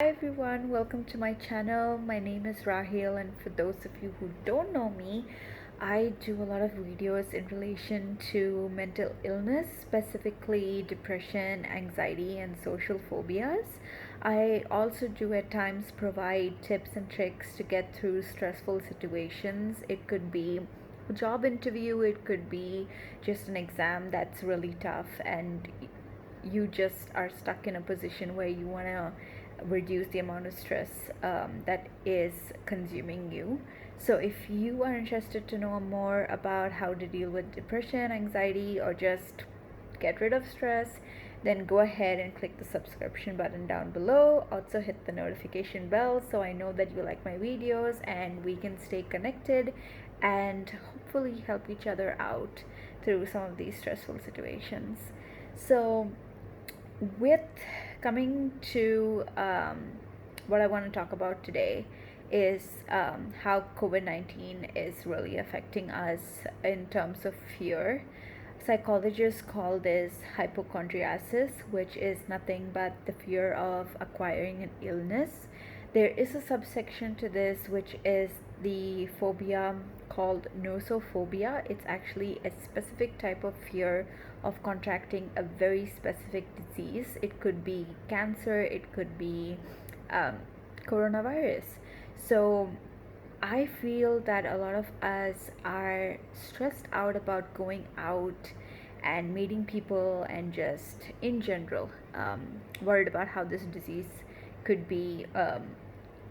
Hi everyone, welcome to my channel. My name is Rahil, and for those of you who don't know me, I do a lot of videos in relation to mental illness, specifically depression, anxiety, and social phobias. I also do at times provide tips and tricks to get through stressful situations. It could be a job interview, it could be just an exam that's really tough, and you just are stuck in a position where you want to reduce the amount of stress that is consuming you. So, if you are interested to know more about how to deal with depression, anxiety, or just get rid of stress, then go ahead and click the subscription button down below. Also, hit the notification bell so I know that you like my videos and we can stay connected and hopefully help each other out through some of these stressful situations. So, with coming to what I want to talk about today is how COVID 19 is really affecting us in terms of fear. Psychologists call this hypochondriasis, which is nothing but the fear of acquiring an illness. There is a subsection to this, which is the phobia called nosophobia. It's actually a specific type of fear of contracting a very specific disease. It could be cancer, it could be um, coronavirus. So I feel that a lot of us are stressed out about going out and meeting people and just in general worried about how this disease could be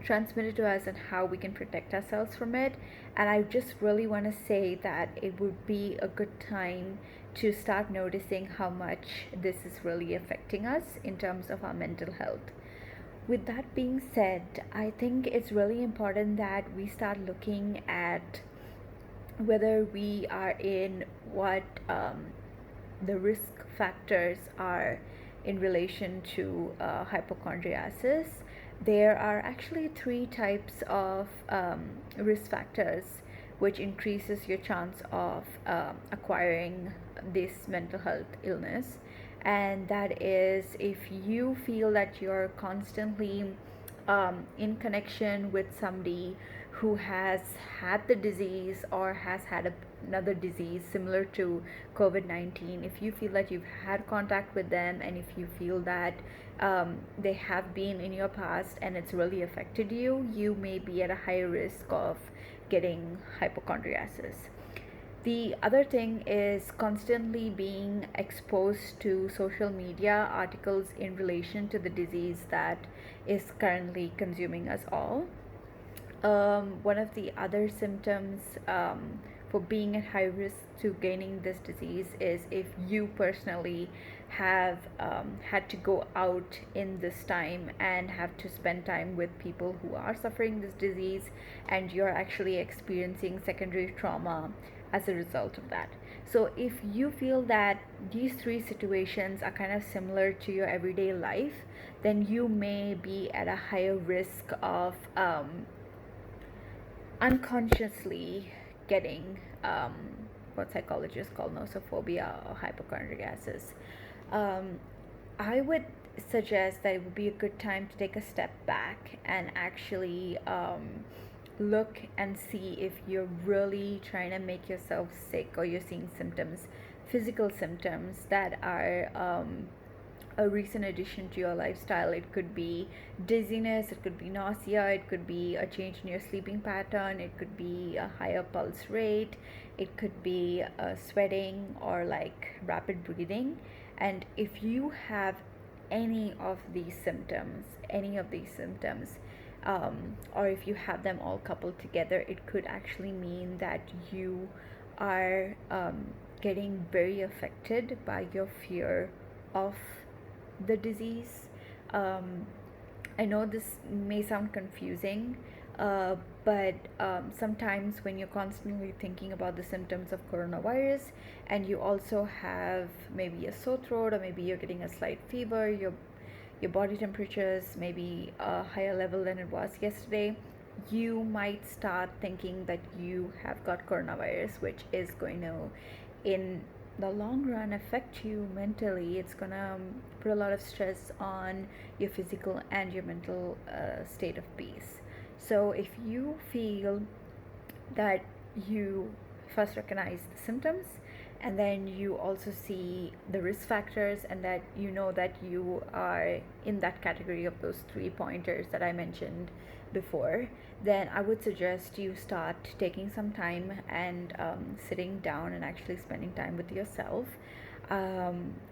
transmitted to us and how we can protect ourselves from it. And I just really want to say that it would be a good time to start noticing how much this is really affecting us in terms of our mental health. With that being said, I think it's really important that we start looking at whether we are in what the risk factors are in relation to hypochondriasis. There are actually three types of risk factors which increases your chance of acquiring this mental health illness, and that is if you feel that you're constantly in connection with somebody who has had the disease or has had another disease similar to COVID 19. If you feel that you've had contact with them, and if you feel that they have been in your past and it's really affected you, you may be at a higher risk of getting hypochondriasis. The other thing is constantly being exposed to social media articles in relation to the disease that is currently consuming us all. One of the other symptoms for being at high risk to gaining this disease is if you personally have had to go out in this time and have to spend time with people who are suffering this disease, and you're actually experiencing secondary trauma as a result of that. So, if you feel that these three situations are kind of similar to your everyday life, then you may be at a higher risk of unconsciously getting what psychologists call nosophobia or hypochondriasis. Um, I would suggest that it would be a good time to take a step back and actually look and see if you're really trying to make yourself sick or you're seeing symptoms, physical symptoms that are a recent addition to your lifestyle. It could be dizziness, it could be nausea, it could be a change in your sleeping pattern, it could be a higher pulse rate, it could be sweating or like rapid breathing. And if you have any of these symptoms, or if you have them all coupled together, it could actually mean that you are getting very affected by your fear of the disease. Um, I know this may sound confusing, but sometimes when you're constantly thinking about the symptoms of coronavirus and you also have maybe a sore throat, or maybe you're getting a slight fever, your body temperature is maybe a higher level than it was yesterday, you might start thinking that you have got coronavirus, which is going to in the long run affect you mentally. It's gonna put a lot of stress on your physical and your mental state of peace. So if you feel that you first recognize the symptoms, and then you also see the risk factors, and that you know that you are in that category of those 3 pointers that I mentioned before, then I would suggest you start taking some time and sitting down and actually spending time with yourself.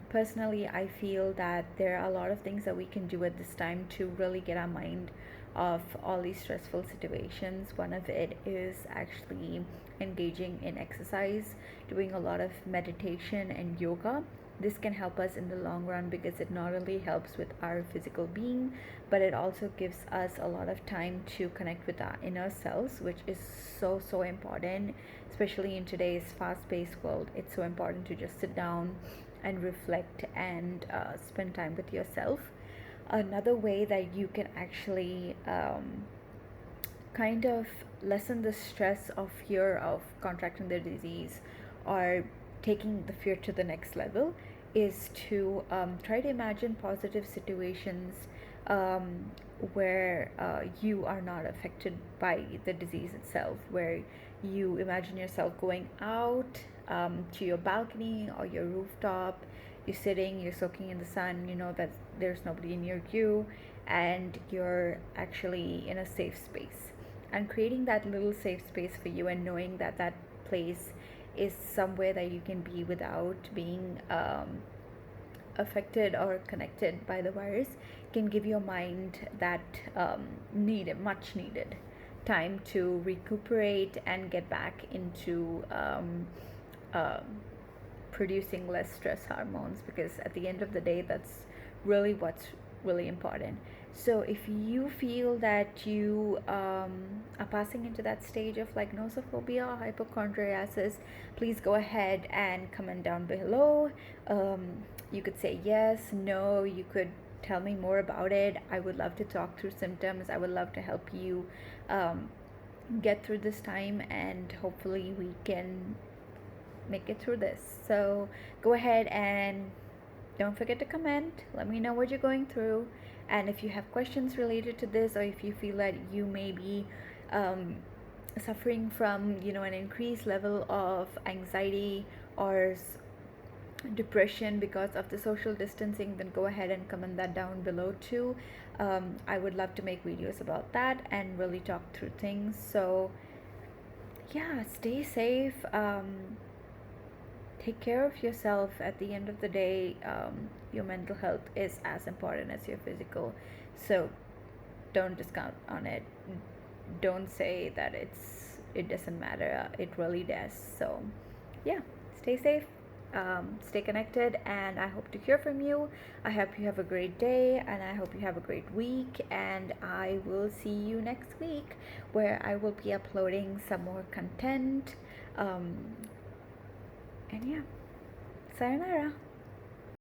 Personally, I feel that there are a lot of things that we can do at this time to really get our mind of all these stressful situations. One of it is actually engaging in exercise, doing a lot of meditation and yoga. This can help us in the long run because it not only helps with our physical being, but it also gives us a lot of time to connect with our inner selves, which is so important, especially in today's fast-paced world. It's so important to just sit down and reflect and spend time with yourself. Another way that you can actually kind of lessen the stress of fear of contracting the disease or taking the fear to the next level is to try to imagine positive situations um, where you are not affected by the disease itself, where you imagine yourself going out to your balcony or your rooftop. You're sitting, you're soaking in the sun, you know that there's nobody near you, and you're actually in a safe space. And creating that little safe space for you, and knowing that that place is somewhere that you can be without being affected or connected by the virus, can give your mind that much needed time to recuperate and get back into um, producing less stress hormones, because at the end of the day, that's really what's really important. So if you feel that you are passing into that stage of like nosophobia or hypochondriasis, please go ahead and comment down below. You could say yes, no, you could tell me more about it. I would love to talk through symptoms. I would love to help you um, get through this time, and hopefully we can make it through this. So go ahead and don't forget to comment. Let me know what you're going through. And if you have questions related to this, or if you feel that you may be suffering from, an increased level of anxiety or depression because of the social distancing, then go ahead and comment that down below too. I would love to make videos about that and really talk through things. So yeah, stay safe. Take care of yourself. At the end of the day, your mental health is as important as your physical. So don't discount on it. Don't say that it doesn't matter. It really does. So yeah, stay safe. Stay connected, and I hope to hear from you. I hope you have a great day, and I hope you have a great week, and I will see you next week, where I will be uploading some more content. And yeah, sayonara.